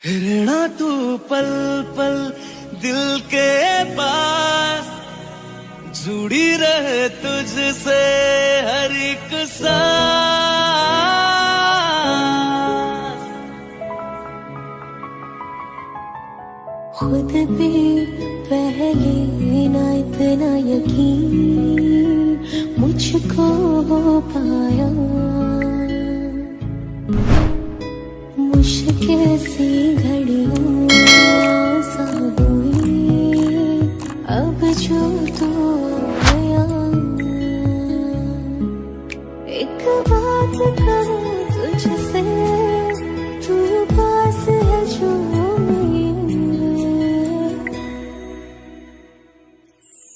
रहना तू पल पल दिल के पास, जुड़ी रहे तुझसे हर एक सांस। खुद भी पहले ना इतना यकीन मुझको हो पाया, मुश्किल सी घड़ियों सा हुई अब जो तो गया। एक बात कहूँ तुझसे, तू पास है जो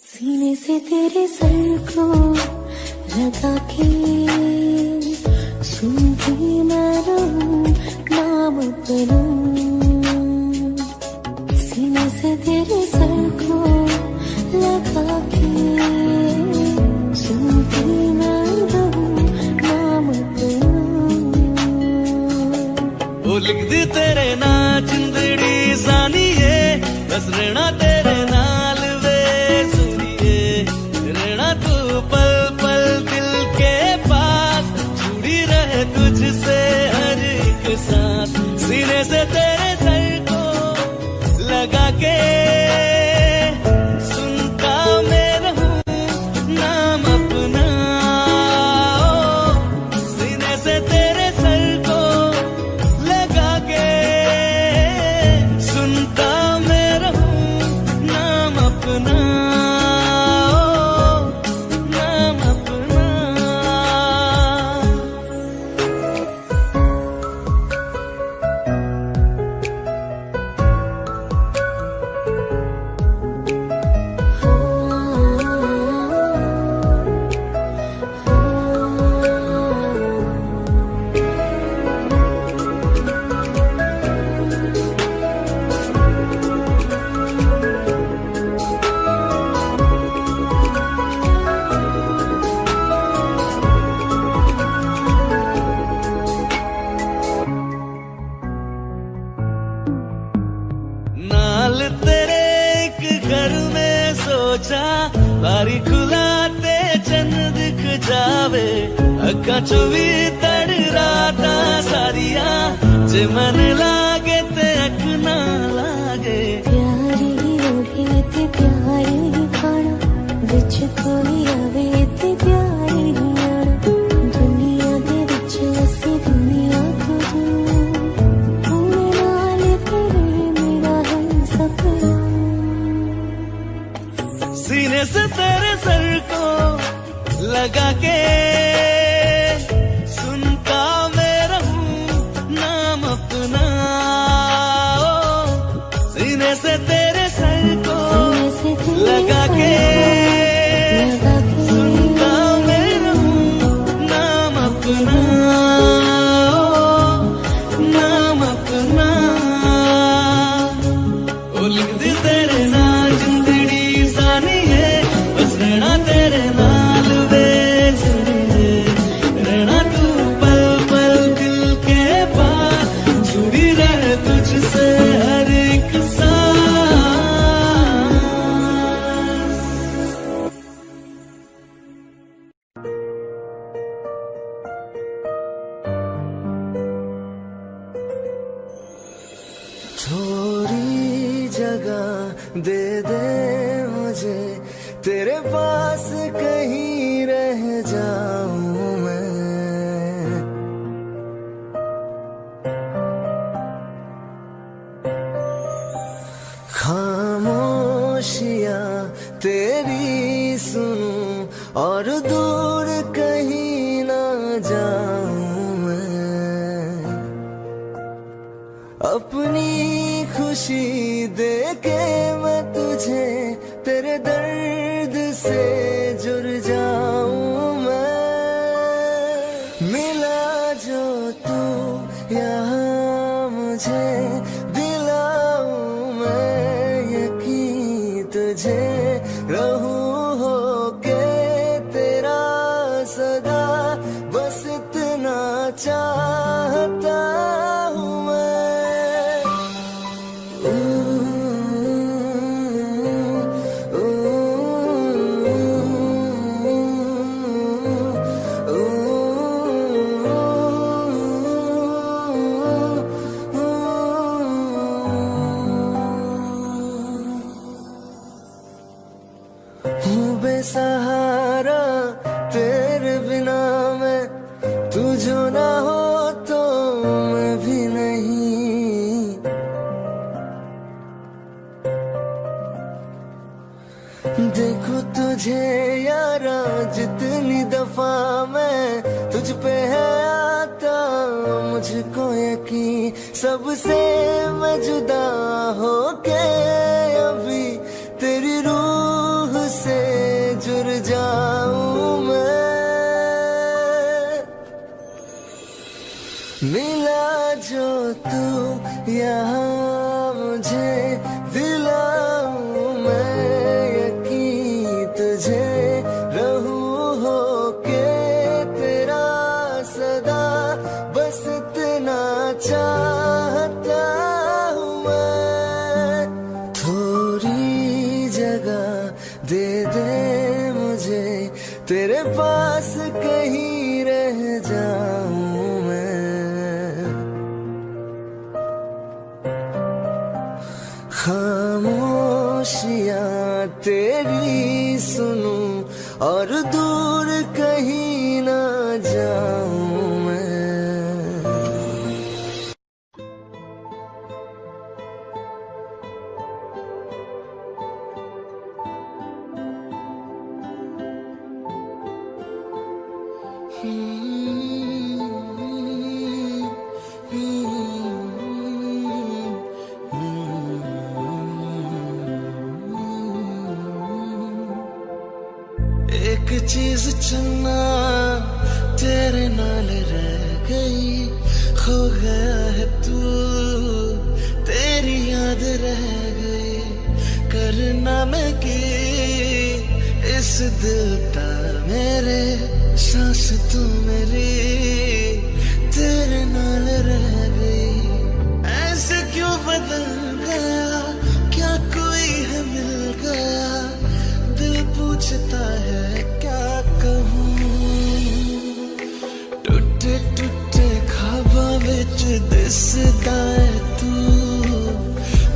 सीने से तेरे सर को लगा के सुनती मैं रहूं नाम अपना। सीने से तेरे सर को लगा के सुनती मैं रहूं नाम अपना। वो लिख दी तेरे ना जिंदड़ी जानिए, बस रहना तेरे नाल वे सुनिए। रहना तू पल पल दिल के पास, जुड़ी रहे तुझसे हर एक सांस। सीने से तेरे सर को लगा के सुनता मैं रहूं नाम अपना। सीने से तेरे सर को लगा के सुनता मैं रहूं नाम अपना, नाम अपना। नाल तेरे एक घर में सोचा, बारी खुलाते चंद दिख जावे। अखा चो भी तड़ राता सारिया, जे मन लागे ते अख ना लागे। प्यारी ओढ़े ते प्यारी खाना, विच कोई आवे ते प्यारी आना। दुनिया दे विच असी दुनिया को पूरे नाल तेरे मेरा है सपना। सीने से तेरे सर को लगा के सुनता मैं रहूं नाम अपना। सीने से तेरे सर को लगा के सुनता मैं रहूं नाम अपना, नाम अपना। ओ लिख दी तेरे नाल जिंदड़ी जानिए, बस रहना तेरे नाल वे सुनिए। रहना तू पल पल दिल के पास, जुड़ी रहे तुझसे हर एक सांस। थोड़ी जगह दे दे मुझे, तेरे पास कहीं रह जाऊं मैं। खामोशियां तेरी सुनूं और दूर कहीं ना जाऊं मैं। अपनी खुशी दे के मैं तुझे तेरे दर्द से जुड़ जाऊं मैं। मिला जो तू यहाँ मुझे, दिलाऊं मैं यकीन तुझे। रहूं होके तेरा सदा, बस इतना चाहता हूँ मैं। हूँ बेसहारा तेरे बिना मैं, तू जो ना हो तो मैं भी नहीं। देखो तुझे यारा जितनी दफा मैं तुझ पे है आता, मुझको यकीन सबसे मैं जुदा हो के अभी तेरी रूह से जुड़ जाऊं मैं। मिला जो तू यहाँ मुझे दिलाऊं मैं यकीन तुझे रहूं हो के तेरा सदा, बस इतना चाहता हूँ मैं। थोड़ी जगह दे दे मुझे तेरे पास, कहीं रह जाऊं मैं। खामोशियां तेरी सुनूं और दूर कहीं ना जाऊं मैं। एक चीज चुनना तेरे नाल रह गई, खो गया है तू तेरी याद रह गई। करना मैं की इस दिल का मेरे, सांस तू मेरी तेरे नाल रह गई। ऐसे क्यों बदल गया, क्या कोई है मिल गया, दिल पूछता है क्या कहूँ। टूटे टूटे ख्वाबां विच दिसदा है तू,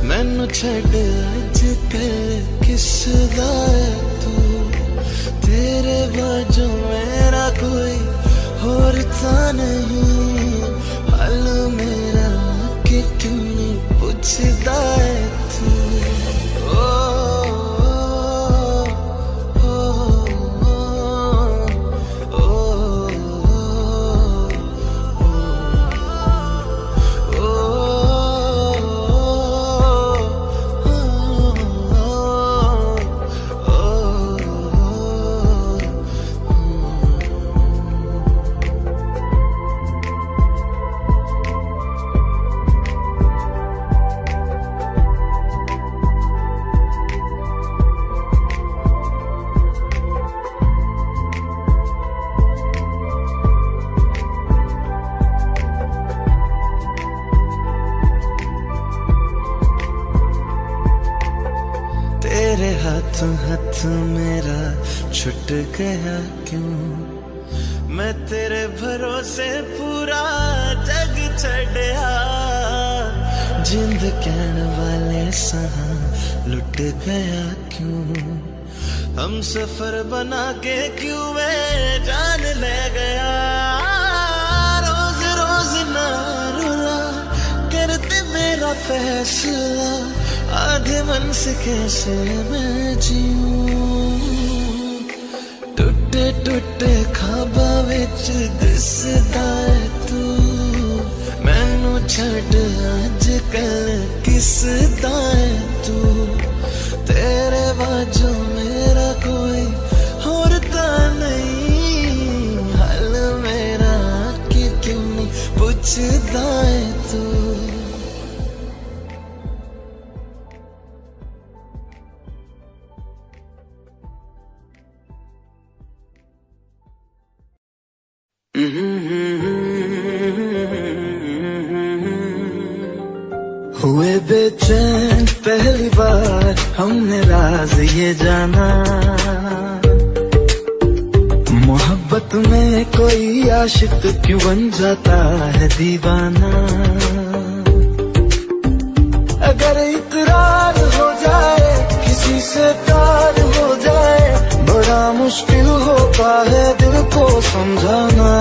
मैनू छड्ड अज कल किसदा है तू। तेरे बाजू मेरा कोई होर तां नहीं, हाल मेरा कि क्यों नहीं पुछदा है तू। तेरे हाथों हाथ मेरा छुट गया क्यों, मैं तेरे भरोसे पूरा जग छड़या। जिंद कहन वाले सहा लुट गया क्यों, हम सफर बना के क्यों वे जान ले गया। रोज रोज ना रुला करते मेरा फैसला, आधे मन से कैसे मैं जीऊं। टूटे टूटे ख्वाबां विच दिसदा है तू, मैनू छड्ड अज कल किसदा है तू। तेरे बाजू मेरा कोई होर तां नहीं, हाल मेरा कि क्यों नहीं पुछदा है तू। हुए बेचैन पहली बार हमने राज ये जाना, मोहब्बत में कोई आशिक क्यों बन जाता है दीवाना। अगर इकरार हो जाए किसी से प्यार हो जाए, बड़ा मुश्किल होता है दिल को समझाना।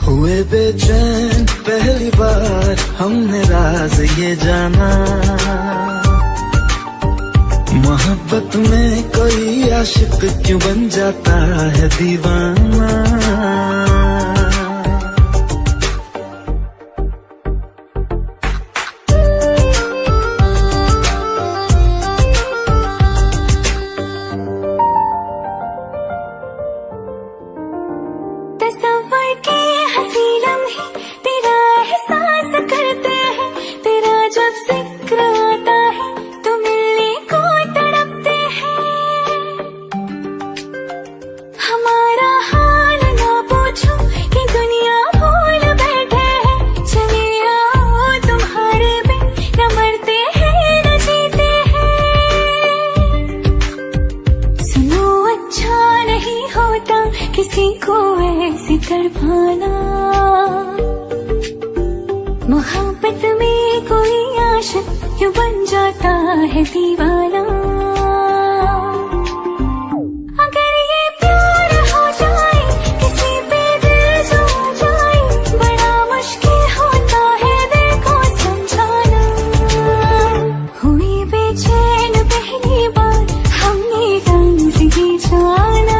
हुए बेचैन पहली बार हमने राज ये जाना, मोहब्बत में कोई आशिक क्यों बन जाता है दीवाना। तस्वर के हंसी लम्हे तेरा एहसास करते हैं, तेरा जब जिक्र आता है तो मिलने को तड़पते हैं। हमारा हाल ना पूछो कि दुनिया भूल बैठे हैं, चले आओ तुम्हारे बिन न मरते हैं न जीते हैं। सुनो अच्छा नहीं होता किसी को ऐसे तड़पाना, मोहब्बत में कोई आशिक क्यों बन जाता है दीवाना। अगर ये प्यार हो जाए किसी पे दिल जो जाए, बड़ा मुश्किल होता है दिल को समझाना। हुई बेचैन पहली बार हमने राज ये जाना।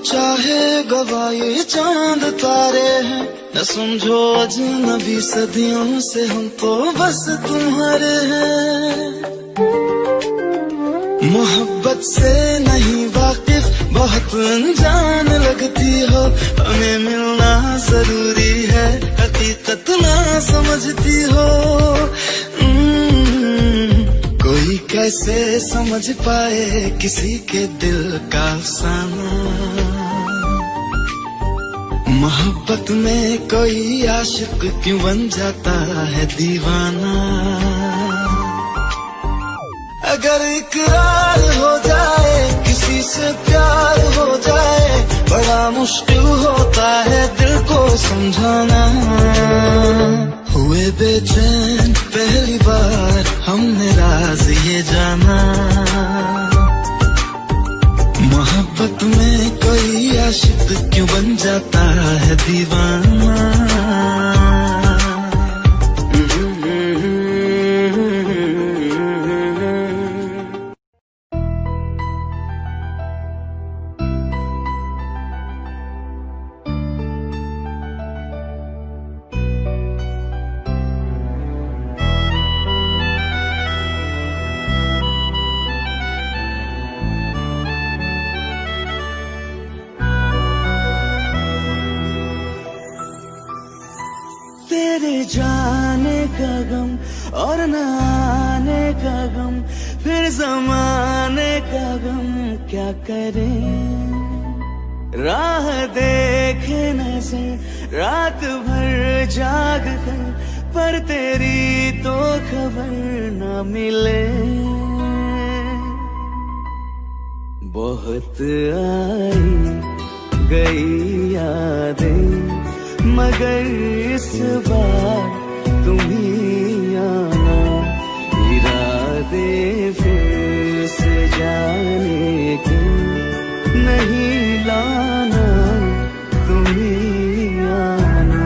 चाहे गवाए चांद तारे हैं, न समझो अजनबी सदियों से हम तो बस तुम्हारे हैं। मोहब्बत से नहीं वाकिफ बहुत अनजान लगती हो, हमें मिलना जरूरी है हकीकत ना समझती हो। कोई कैसे समझ पाए किसी के दिल का अफसाना, मोहब्बत में कोई आशिक क्यों बन जाता है दीवाना। अगर इकरार हो जाए किसी से प्यार हो जाए, बड़ा मुश्किल होता है दिल को समझाना। हुए बेचैन पहली बार हमने राज ये जाना, मोहब्बत में कोई आशिक क्यों बन जाता है दीवाना। तेरे जाने का गम और न आने का गम, फिर जमाने का गम क्या करें। राह देखे नजर रात भर जाग कर, पर तेरी तो खबर न मिले। बहुत आई गई यादें मगर इस बार तुम ही आना, इरादे फिर से जाने के नहीं लाना, तुम ही आना।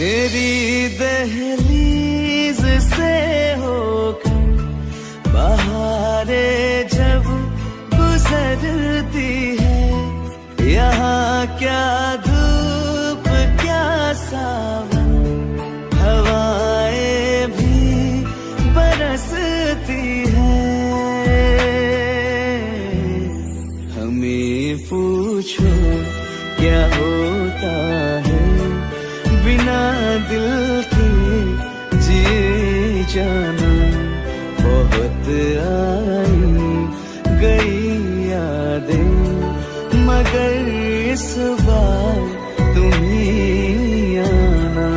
मेरी दहलीज से होकर बहारें जब गुजरती है, यहाँ क्या धूप क्या सावन, हवाएं भी बरसती है। हमें पूछो क्या होता है बिना दिल के जिए जाना। बहुत आई गई यादें मगर इस बार तुम ही आना।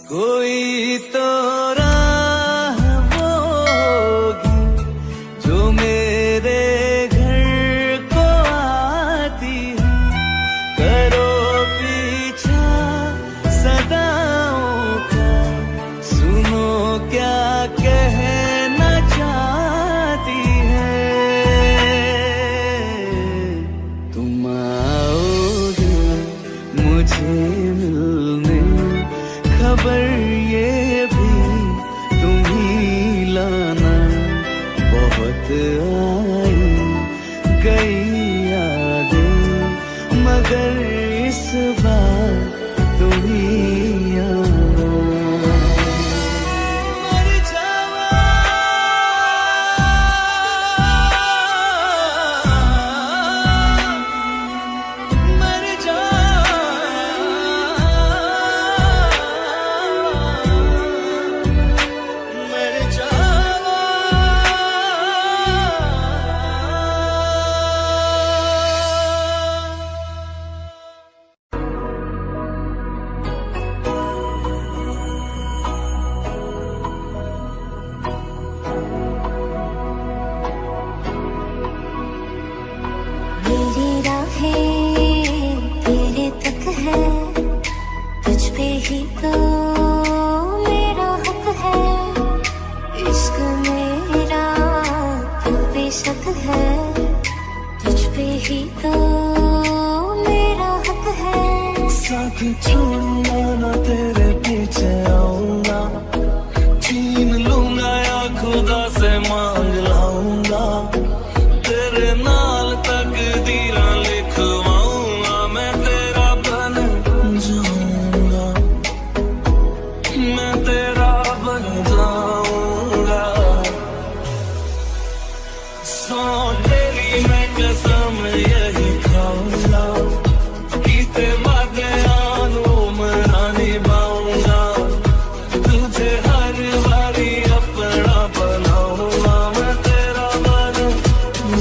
कोई तो राह वो होगी जो मेरे घर को आती है। करो पीछा सदाओं का, सुनो क्या कहना चाहती है। तुम आओगे मुझे मिलने, खबर ये भी तुम ही लाना। बहुत आई गई यादें मगर इस बार तुम ही आना। मर जावा मर जावा मर जावा। मेरी राहें तेरे तक है, तुझ पे ही तो मेरा हक है। इश्क मेरा तू बेशक है, तुझ पे ही तो मेरा हक है। साथ छोड़ूंगा ना तेरे पीछे आऊंगा, छीन लूंगा या खुदा से मांग लाऊंगा। तेरे नाल तकदीरां लिखवाऊंगा, मैं तेरा बन जाऊंगा, मैं तेरा बन जाऊंगा। सौ तेरी मैं कसम यही खाऊंगा, कीते वादे आनू मना निभाऊंगा। तुझे हर बारी अपना बनाऊंगा, मैं तेरा बन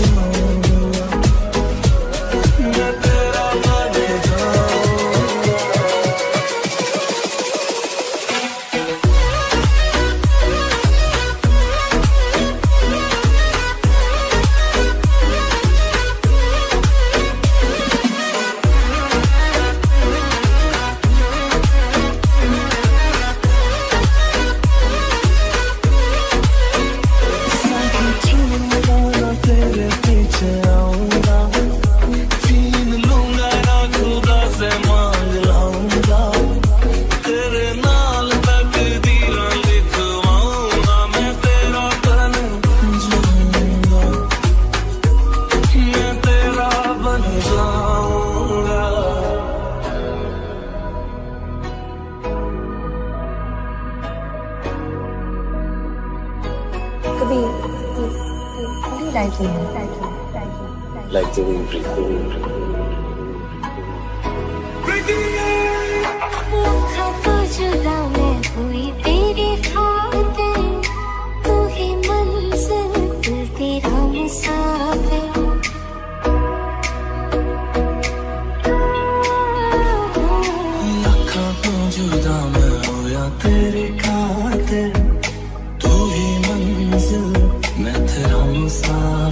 जाऊंगा, मैं तेरा बन जाऊंगा। तेरे पीछे आऊंगा, छीन लूंगा ना खुदा से मांग लाऊंगा। तेरे नाल तकदीरां लिखवाऊंगा, मैं तेरा बन जाऊंगा, मैं तेरा बन जाऊंगा। कभी life like the wind breathe. था तो जुदा मैं हुई तेरी खातिर, तू ही मंजिल दिल तेरा मुसाफिर। लखा तो जुदा मैं होया तेरी खातिर, तू ही मंजिल मैं तेरा मुसाफिर।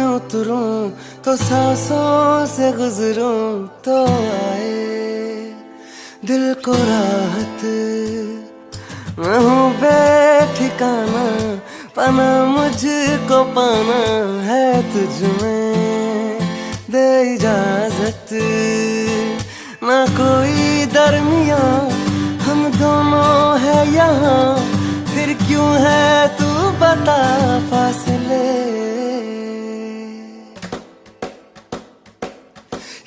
में उतरूं तो सांसों से गुजरूं तो आए दिल को राहत। मैं हूँ बेठिकाना, पाना मुझको पाना है तुझ में, दे इजाजत। ना कोई दरमिया, हम दोनों है यहाँ, फिर क्यों है तू बता फासले।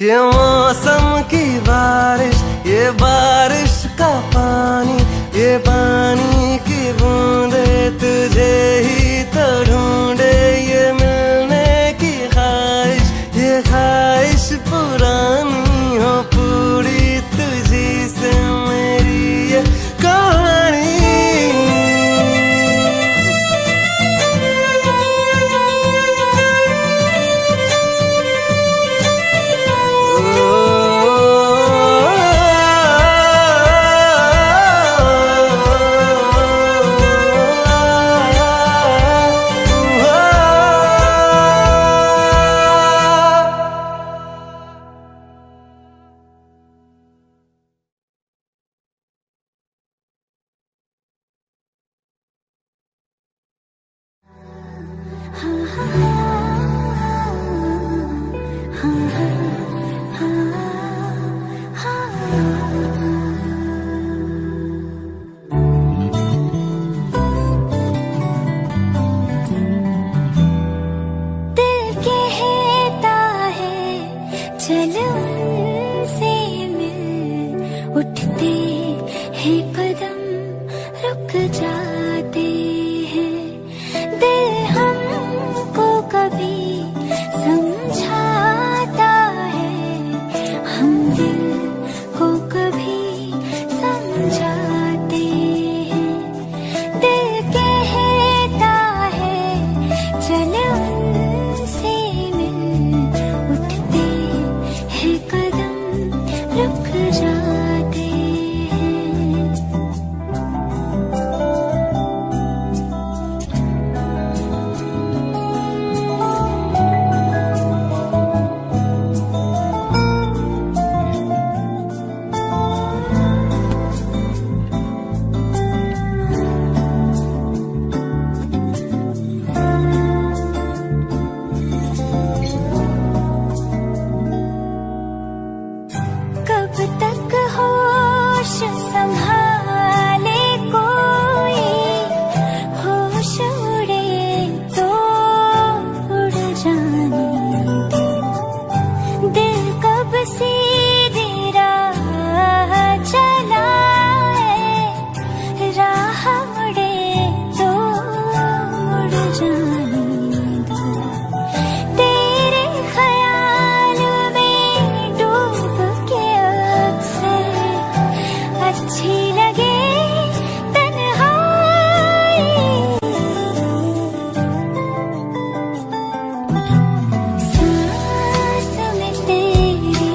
ये मौसम की बारिश, ये बारिश का पानी, ये पानी की बूंदे तुझे ही तो ढूंढे। ये मिलने की ख्वाहिश, ये ख्वाहिश पुरानी हो पूरी तुझी से मेरी ये कहानी। चल उनसे मिल, उठते हैं कदम रुक जाते हैं। दिल हमको कभी समझाता है, हम दिल को कभी समझाते हैं। दिल कहता है चल उनसे मिल, उठते हैं कदम रुक जाते हैं। कब तक होश संभाले कोई, होश उड़े तो उड़ जाने दे। दिल कब सीधी राह चलाए, राह मुड़े तो उड़ जाने दो। तेरे ख्याल में डूब के अक्सर अच्छी लगे तन्हाई। सांस में तेरी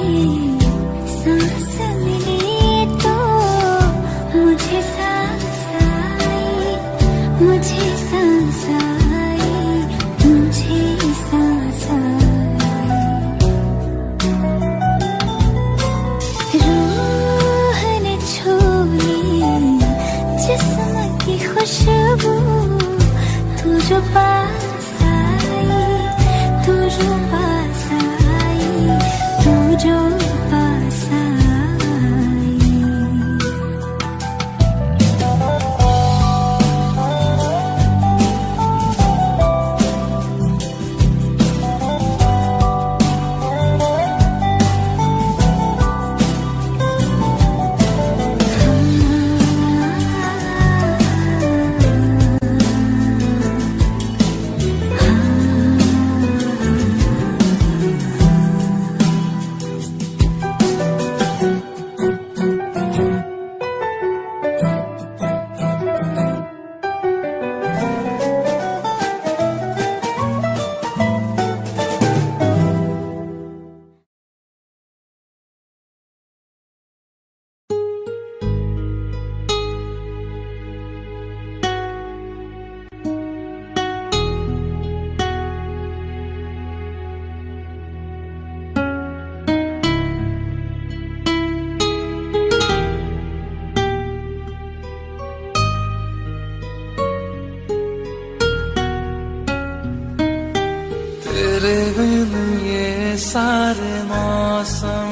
तेरे बिन ये सारे मौसम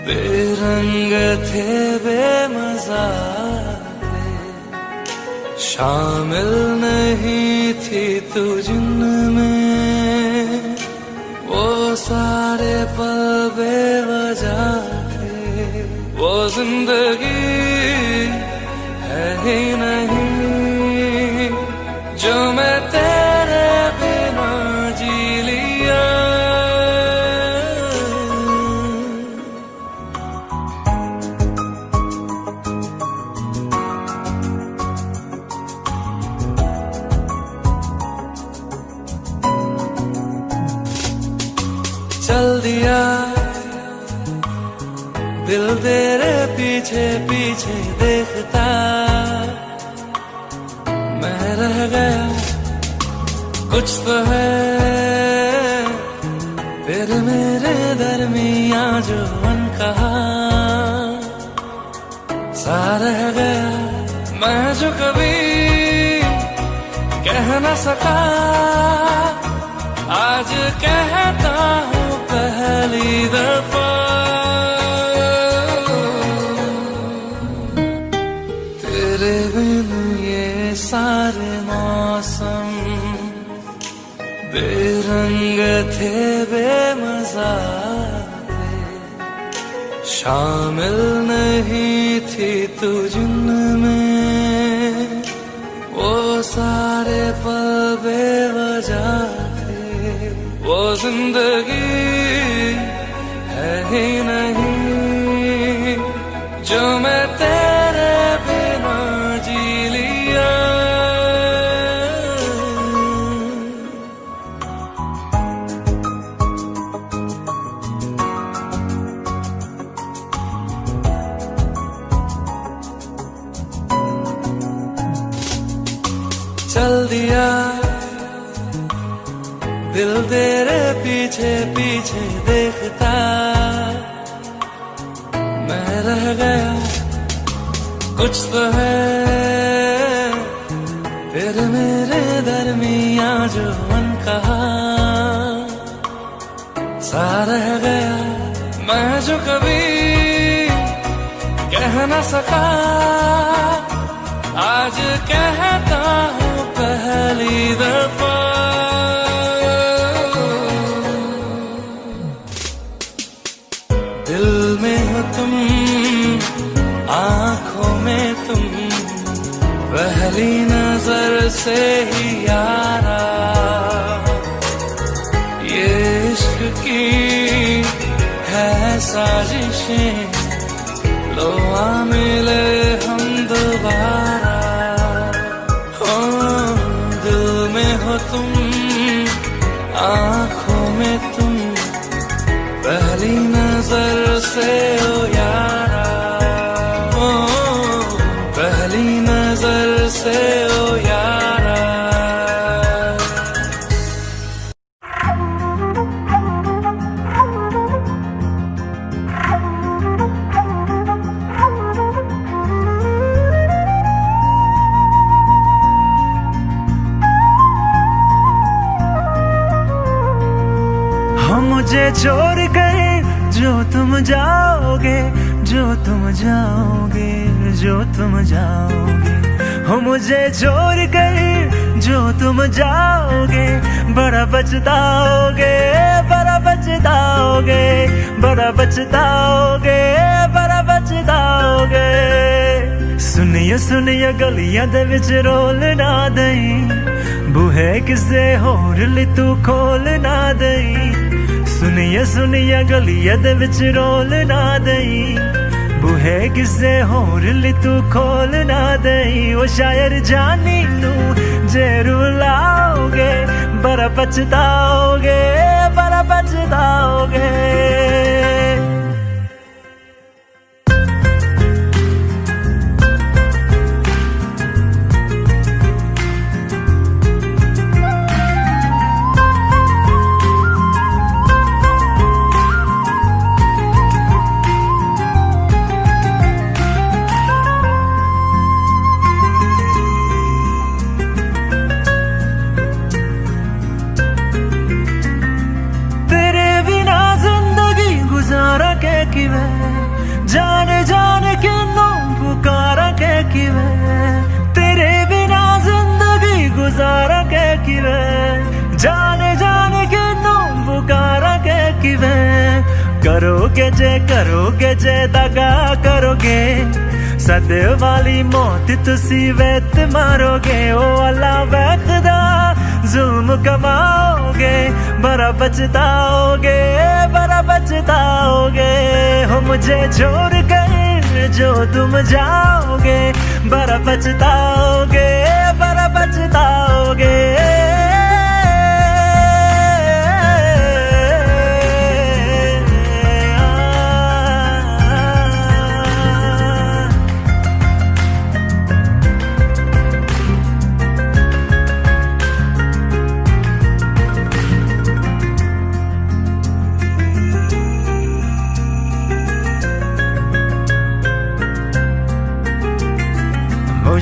बेरंग थे, बेमजा थे, शामिल नहीं थी तू जिनमें, वो सारे पल बेवजह थे, वो जिंदगी है ही नहीं जो मैं तेरे बिना जी लिया। चल दिया दिल तेरे पीछे पीछे देखता, मैं रह गया कुछ तो है फिर मेरे दरमिया जो अनकहा सा रह गया, मैं जो कभी कह न सका आज कहता हूँ पहली दफा। तेरे बिन ये सारे मौसम बेरंग थे, बेमजा थे, शामिल नहीं थी तू जिनमें, वो सारे पल बेवजह थे, वो जिंदगी है ही नहीं जो मैं तेरे बिना जी लिया। चल दिया दिल तेरे पीछे पीछे देखता, मैं रह गया कुछ तो है फिर मेरे दरमिया जो अनकहा सा रह गया, मैं जो कभी कह न सका आज कहता हूँ पहली दफा। दिल में हो तुम, आँखों में तुम, पहली नजर से ही यारा, ये इश्क की है साजिशें, लो आ मिले हम दोबारा। हो दिल में हो तुम, आँखों में तुम, पहली नजर से ओ यारा, ओ पहली नजर से ओ यारा। मुझे छोड़ कर जो तुम जाओगे, जो तुम जाओगे, जो तुम जाओगे, हो मुझे छोड़ कर जो तुम जाओगे, बड़ा पछताओगे, बड़ा पछताओगे, बड़ा पछताओगे, बड़ा पछताओगे। सुनिए सुनिए गलियां दे विच रोल ना दई, बूहे किसे होर ली तू खोल ना दई। सुनिए सुनिए गलियां दे विच रोल ना दई, बूहे किसे होर ली तू खोल ना दई। ओ शायर जानी नू जे रुलाओगे, बड़ा पछताओगे, बड़ा पछताओगे। करोगे जे दगा करोगे सद वाली मौत तुसी वैत मारोगे ओ अल्लाह वैखदा जुल्म कमाओगे बड़ा पछताओगे हो मुझे छोड़ कर जो तुम जाओगे बड़ा पछताओगे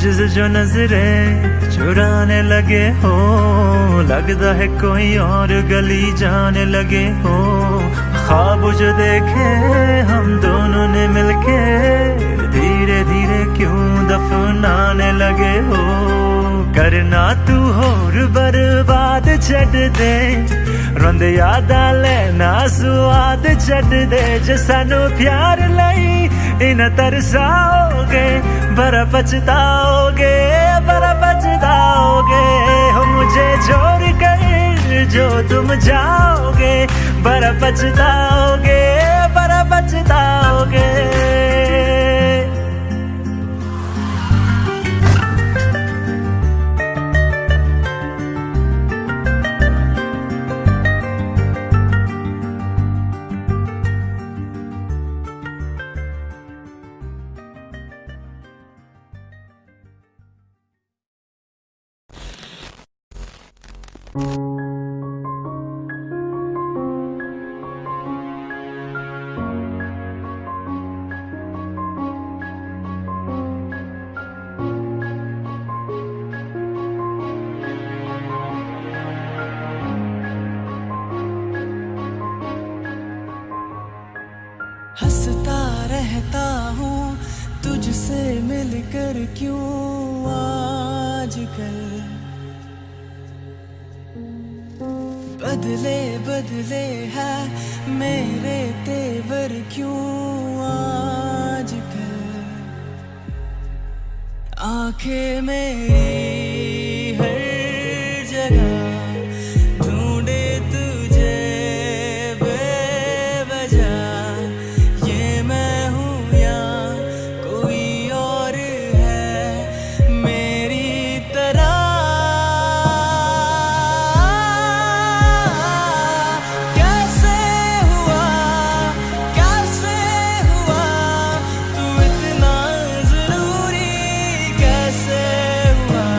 मुझसे जो नजरे चुराने लगे हो लगता है कोई और गली जाने लगे हो ख्वाब जो देखे हम दोनों ने मिलके धीरे धीरे क्यों दफनाने लगे हो करना तू होर बर्बाद छड़ दे रोंद याद लेना स्वाद छड़ दे जे सानू प्यार लई इन तरसाओगे बड़ा पछताओगे हो मुझे छोड़ कर जो तुम जाओगे बड़ा पछताओगे हंसता रहता हूँ तुझसे मिलकर क्यों आजकल बदले है मेरे तेवर क्यों आजकल आंखें मेरी हर जगह ढूंढे तुझे बेवजह ये मैं हूँ या कोई और है मेरी तरह कैसे हुआ तू इतना जरूरी कैसे हुआ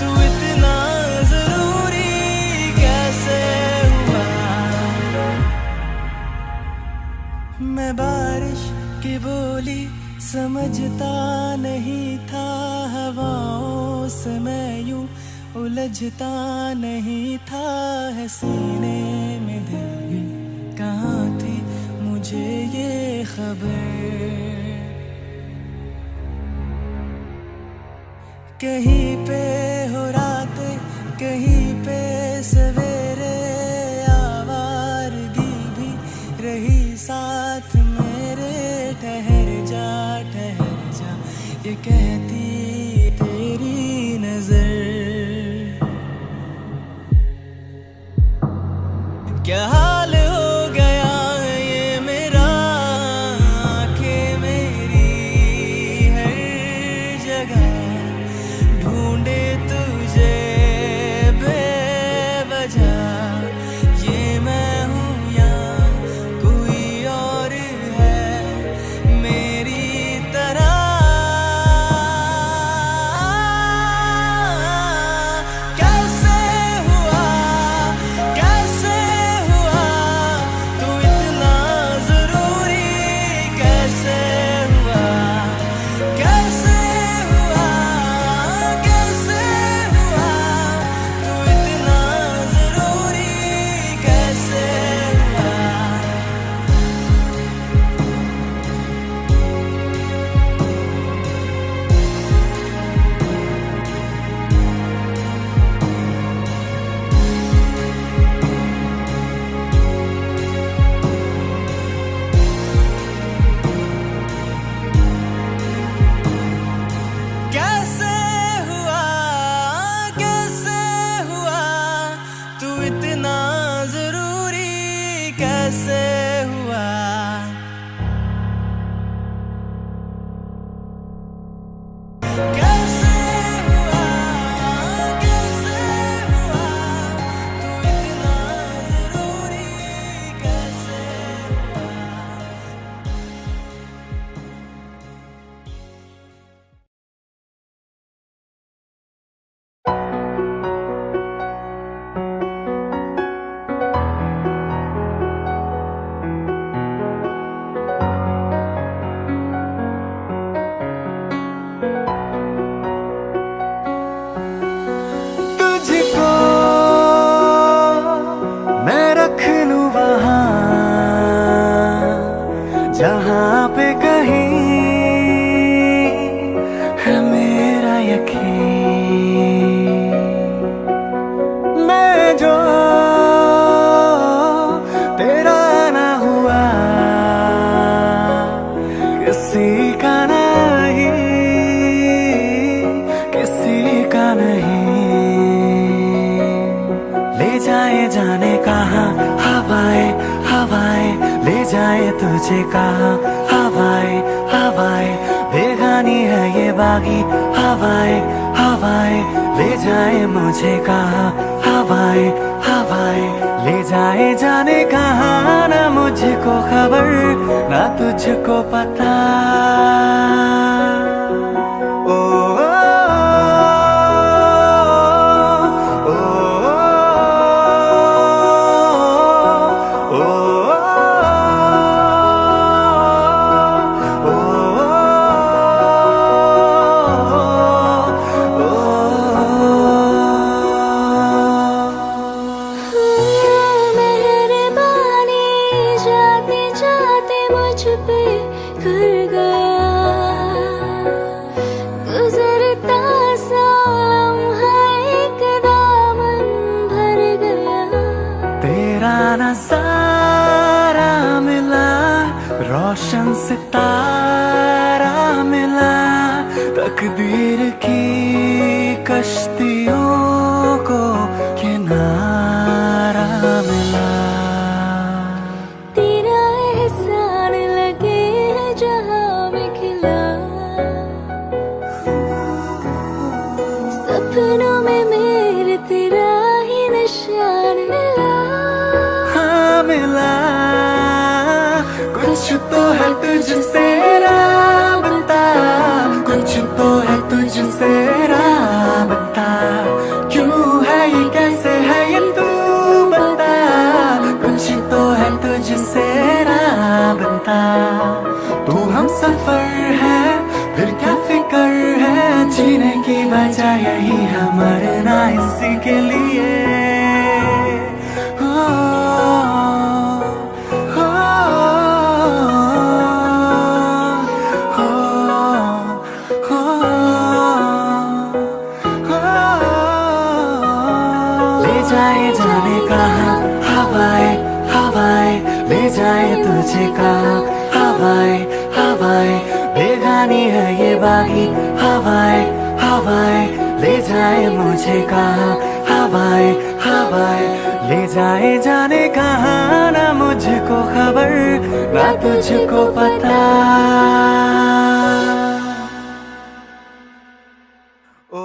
तू इतना जरूरी कैसे हुआ मैं बारिश की बोली समझता नहीं था हवाओं से मैं यूं उलझता नहीं था है सीने में दिल भी कहाँ थी मुझे ये खबर कहीं पे हो रातें कहीं पे सवेरे आवारगी भी रही साथ मेरे ठहर जा ये कहती तेरी नजर क्या हाल हो गया ये मेरा आंखें मेरी हर जगह ढूंढे तुझे बेवजह ये मैं हूँ या कोई और है मेरी तरह कैसे हुआ तू इतना जरूरी कैसे हुआ तू कहीं है मेरा यकीन, मैं जो तेरा ना हुआ किसी का नहीं, किसी का नहीं। ले जाए जाने कहाँ हवाएं हवाएं, ले जाए तुझे कहाँ हवाएं हवाएं, बेगानी है ये बागी हवाएं हवाएं, ले जाए मुझे कहाँ हवाएं हवाएं, ले जाए जाने कहाँ, ना मुझको खबर ना तुझको पता। ओ, मेहरबानी जाते जाते मुझ पे कर गया, गुजरता सा लम्हा एक दामन भर गया। तेरा नजारा मिला, रोशन सितारा मिला, तकदीर की कश्तियों को किनारा मिला। तेरा एहसान लगे है जहाँ में खिला, सपनों में मेरे तेरा ही निशान मिला। हाँ मिला, कुछ तो है तुझसे राबता, कुछ तो है तुझसे राबता, क्यों है ये कैसे है ये तू बता, कुछ तो है तुझसे राबता। तू हम सफर है फिर क्या फिकर है, जीने की वजह यही है मरना इसी के लिए। ले जाए जाने कहाँ हवाएं हवाएं, ले जाए तुझे कहाँ हवाएं हवाएं, बेगानी है ये बागी हवाएं हवाएं, ले जाए मुझे कहाँ हवाएं हवाएं, ले जाए जाने कहाँ, ना मुझको खबर ना तुझको पता। Oh,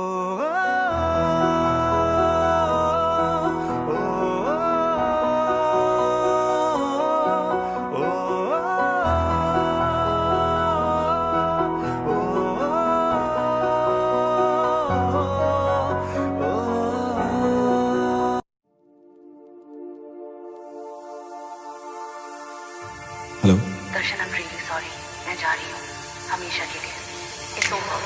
hello, Darshan, I'm really sorry, मैं जा रही हूँ हमेशा के लिए। It's over.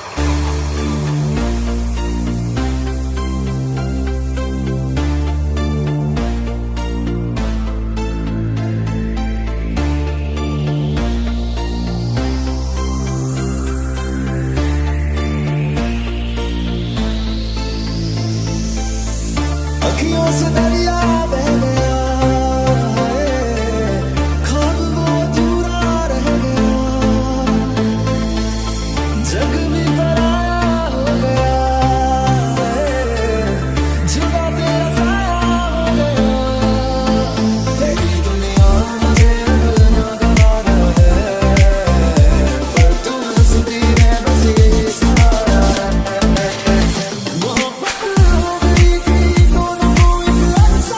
अखियों से दरिया बह गया, ख्वाब वो अधूरा रह गया, जग भी पराया हो गया, जुदा तेरा साया हो गया, तेरी दुनिया मुझे भूलना गवारा है, पर तू हंसती है बस यही सहारा है। मोहब्बत हो गई थी दोनों को एक लफ्ज़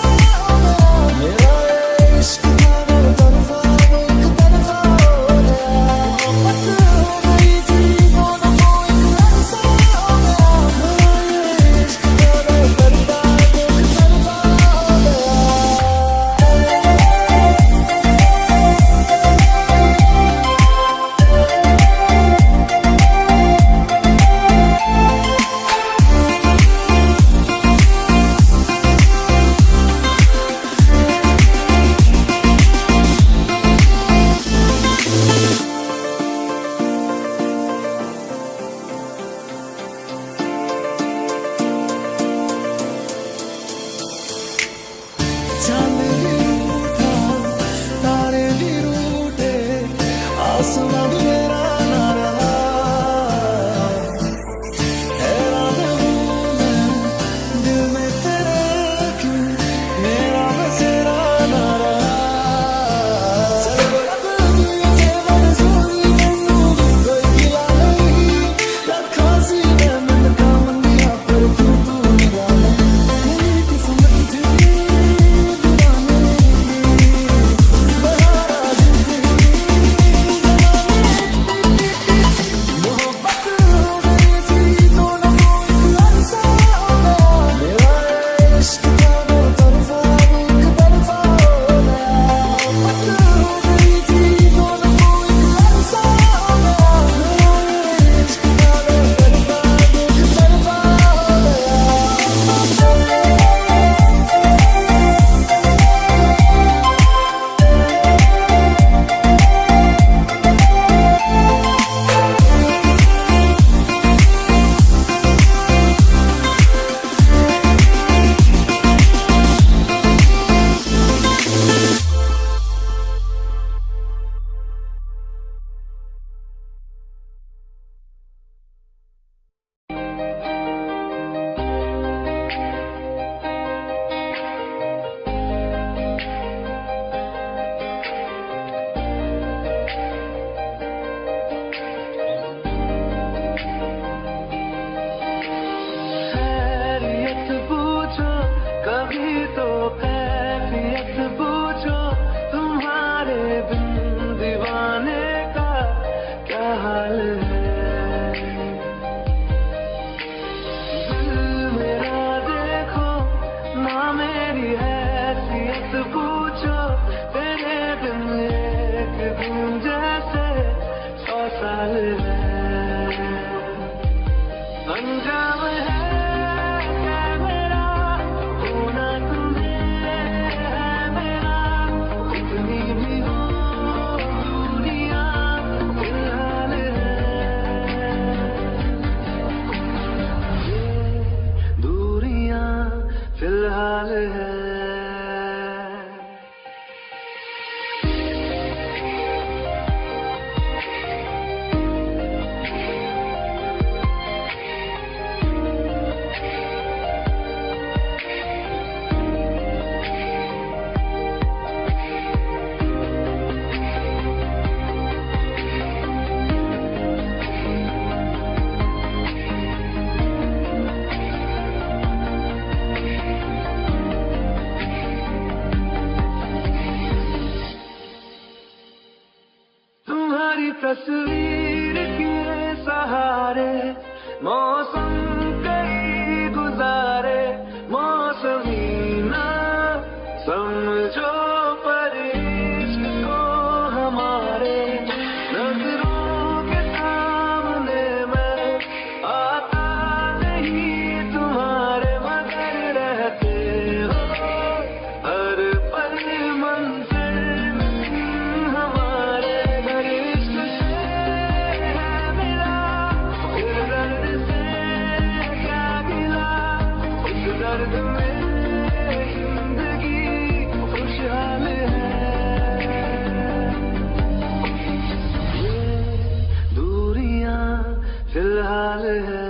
फिलहाल है। तुम्हारी तस्वीर के सहारे मौसम कई गुजारे, मौसमी ना समझो पर इश्क को हमारे, नजरों के सामने मैं आता नहीं तुम्हारे, मगर रहते हो हर पल मंजिल हमारे। घर इश्क से है मिला, इस दर्द से क्या गिला, इस दर्द में जिंदगी खुशहाल है। ये दूरियां फिलहाल है।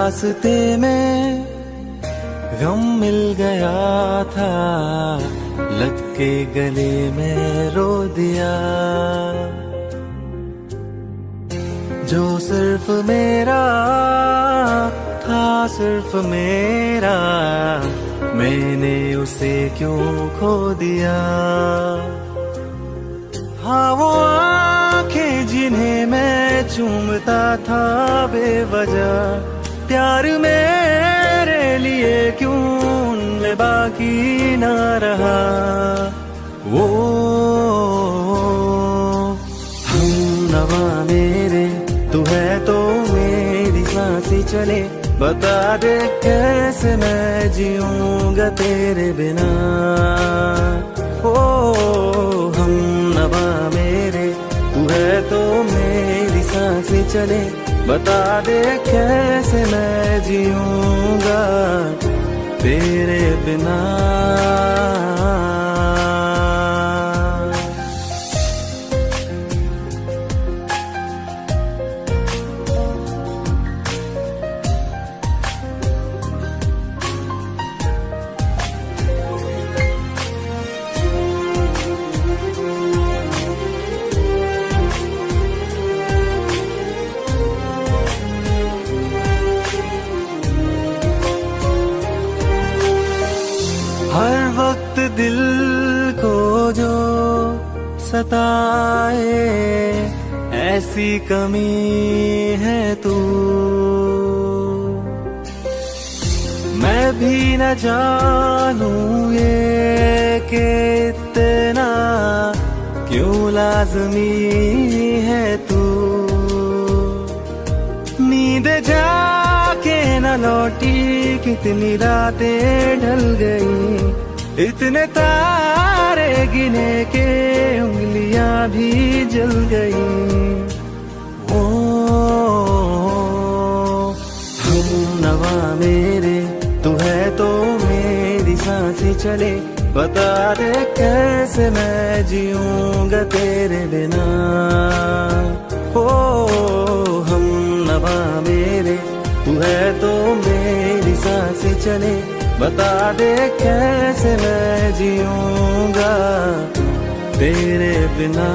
रास्ते में गम मिल गया था, लग के गले में रो दिया। जो सिर्फ मेरा था, सिर्फ मेरा, मैंने उसे क्यों खो दिया। हाँ वो आंखें जिन्हें मैं चूमता था बेवजह, प्यार मेरे लिए क्यों उनमें बाकी ना रहा। वो हम नवा मेरे, तू है तो मेरी सांसें चले, बता दे कैसे मैं जीऊंगा तेरे बिना। ओ हम नवा मेरे, तू है तो मेरी सांसें चले, बता दे कैसे मैं जीऊंगा तेरे बिना। हर वक्त दिल को जो सताए, ऐसी कमी है तू। मैं भी न जानूं ये कि इतना क्यों लाज़मी है तू। नींद जाके न लौटी, कितनी रातें ढल गई, इतने तारे गिने के उंगलियां भी जल गई। ओ हम नवा मेरे, तू है तो मेरी सांसें चले, बता दे कैसे मैं जीऊंगा तेरे बिना। ओ हम नवा मेरे, तू है तो मेरी सांसें चले, बता दे कैसे मैं जीऊंगा तेरे बिना।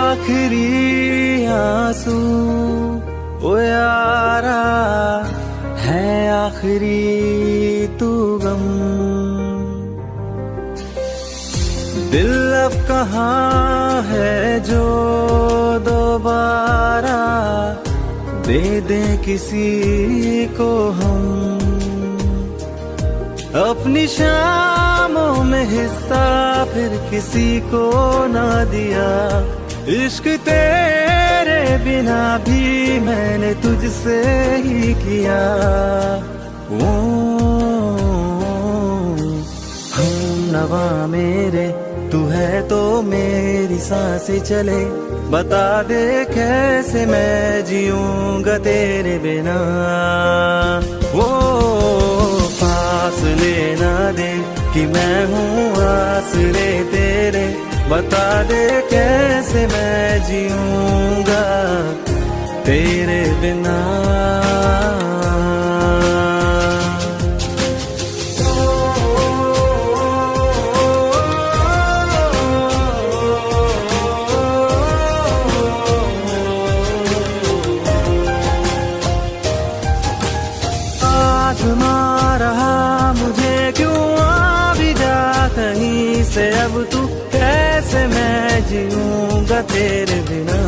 आखिरी आंसू ओ यारा है, आखिरी तू गम। दिल अब कहाँ है जो दोबारा दे दे किसी को हम। अपनी शामों में हिस्सा फिर किसी को ना दिया, इश्क तेरे बिना भी मैंने तुझसे ही किया। ओ हम नवा मेरे, तू है तो मेरी सांसें चले, बता दे कैसे मैं जीऊंगा तेरे बिना। वो फासले ना दे कि मैं हूँ आसरे तेरे, बता दे कैसे मैं जीऊंगा तेरे बिना। आज़मा रहा मुझे क्यों आ भी जा कहीं से, अब तू कैसे मैं जीऊंगा तेरे बिना।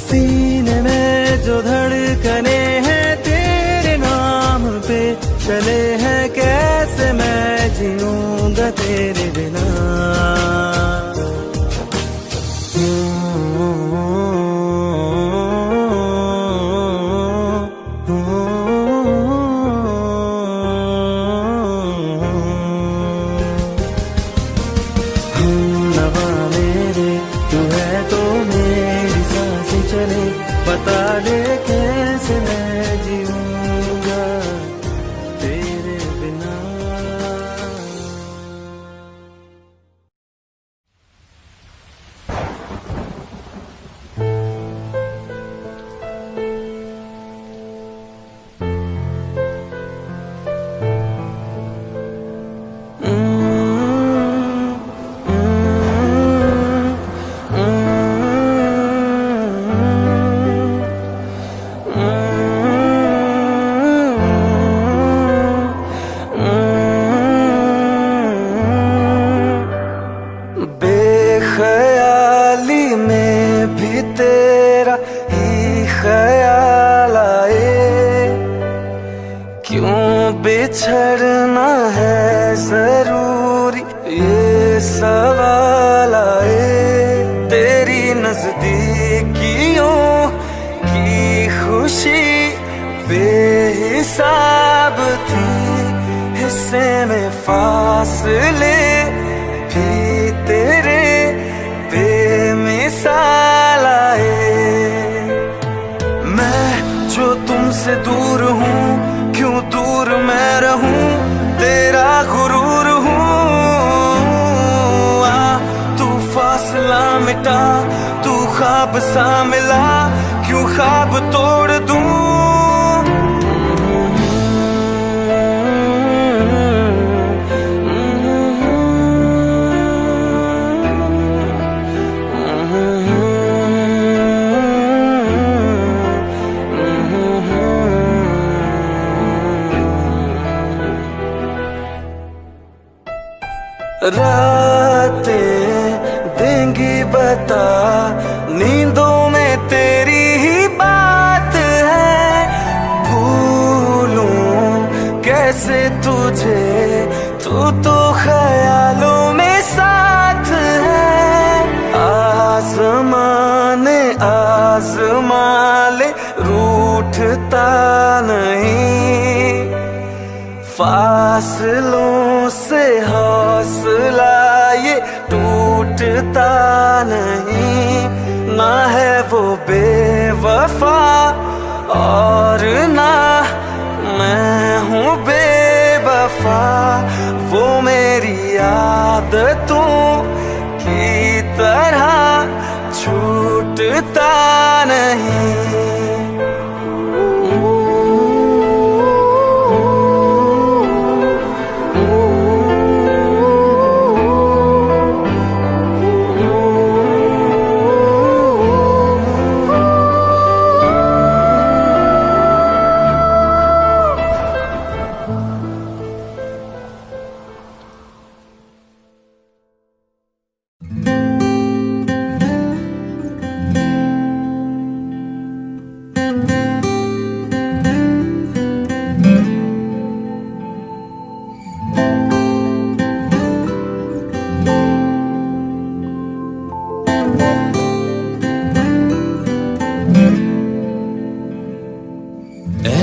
सीने में जो धड़कने हैं तेरे नाम पे चले हैं, कैसे मैं जीऊंगा तेरे बिना। ख्याली में भी तेरा ही ख्याल आए, क्यों बिछड़ना है जरूरी ये सवाल आए। तेरी नजदीकियों की खुशी बेहिसाब थी, हिस्से में फासले भी तेरे बेमिसाल आए। मैं जो तुमसे दूर हूँ, क्यों दूर मैं रहूं, तेरा गुरूर हूँ। आ तू फासला मिटा, तू ख्वाब सा मिला, क्यों ख्वाब तोड़ दूं। रातें देंगी बता, नींदों में तेरी ही बात है। भूलूं कैसे तुझे, तू तो ख्यालों में साथ है। आसमाने आजमा ले, रूठता नहीं, फासलों से हौसला ये टूटता नहीं। ना है वो बेवफा और ना मैं हूँ बेवफा, वो मेरी आदतों की तरह छूटता नहीं।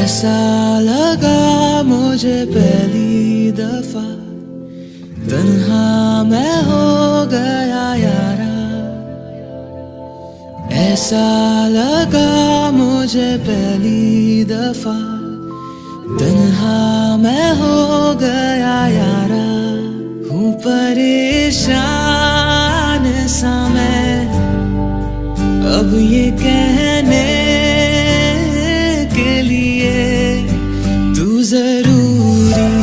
ऐसा लगा मुझे पहली दफा, तन्हा मैं हो गया यारा। ऐसा लगा मुझे पहली दफा, तन्हा मैं हो गया यारा। हूँ परेशान सा मैं अब ये कहने के लिए, तू जरूरी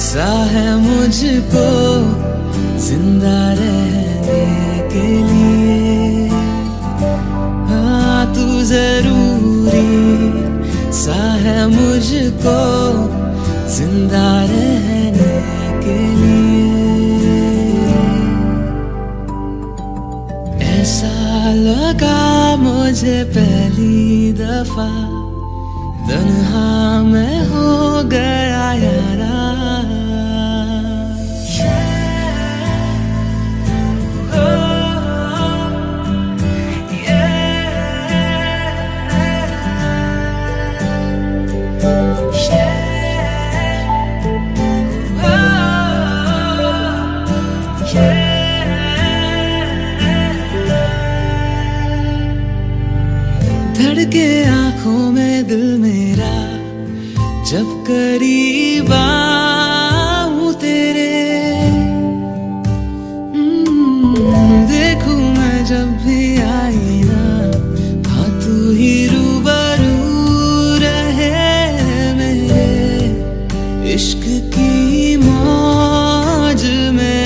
सा है मुझको जिंदा रहने के लिए। हाँ तू जरूरी सा है मुझको जिंदा रहने के लिए। ऐसा लगा मुझे पहली दफा, तन्हा मैं हो गया यारा। धड़के आंखों में दिल मेरा, जब करीब आऊं तेरे। देखूं मैं जब भी आई ना, हाँ तू ही रूबरू रहे मेरे। इश्क की मौज में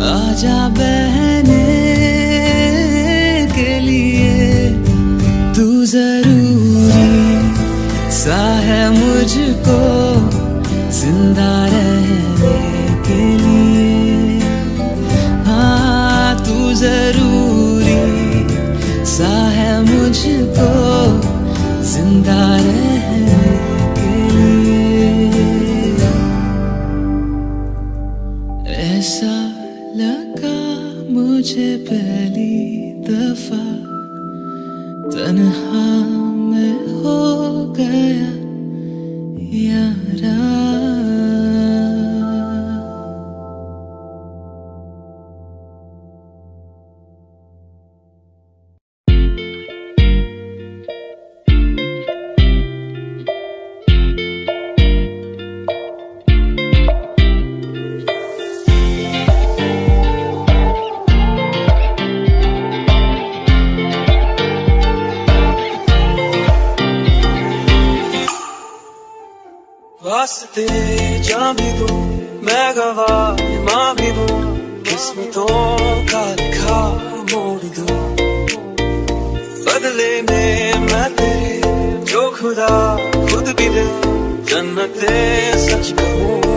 आजा बहने के लिए। तू जरूरी सा है मुझ तुझे पहली दफा तन्हा मैं हो गया यारा। वास्ते जा भी दूं मैं गवाह माँ भी दूं किस्मतों का लिखा मोड़ दूं बदले में मैं तेरे जो खुदा खुद भी दे जन्नत दे सच कहूँ